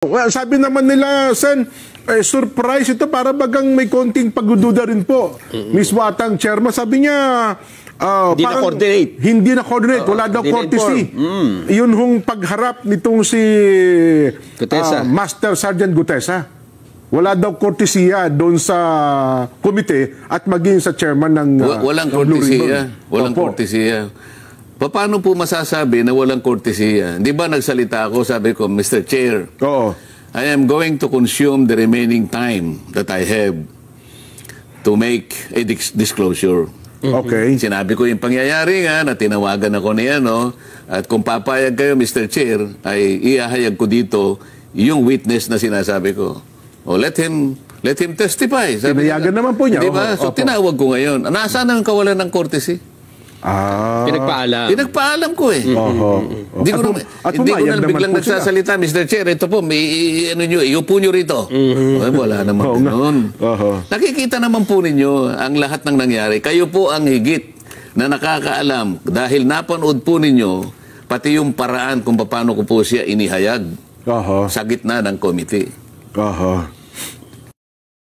Well, sabi naman nila, Sen, surprise ito para bagang may konting pagdududa rin po. Mismo atang chairman, sabi niya, hindi na-coordinate. Hindi na-coordinate, wala daw courtesy. Yun hong pagharap nitong si Master Sergeant Gutesa. Wala daw courtesya doon sa komite at maging sa chairman ng walang courtesya. Walang courtesya. Paano po masasabi na walang courtesya? Di ba nagsalita ako, sabi ko, Mr. Chair, I am going to consume the remaining time that I have to make a disclosure. Okay. Sinabi ko yung pangyayari nga na tinawagan ako niya, no? At kung papayag kayo, Mr. Chair, ay iahayag ko dito yung witness na sinasabi ko. O let him testify. Tinayagan naman po niya. Diba? So tinawag ko ngayon. Nasaan ang kawalan ng courtesy? Pinagpaalam ko eh. Hindi ko na biglang nagsasalita, Mr. Chair, ito po, iupo nyo rito. Wala naman ganun. Nakikita naman po ninyo ang lahat ng nangyari. Kayo po ang higit na nakakaalam dahil napanood po ninyo pati yung paraan kung paano ko po siya inihayag sa gitna ng komite.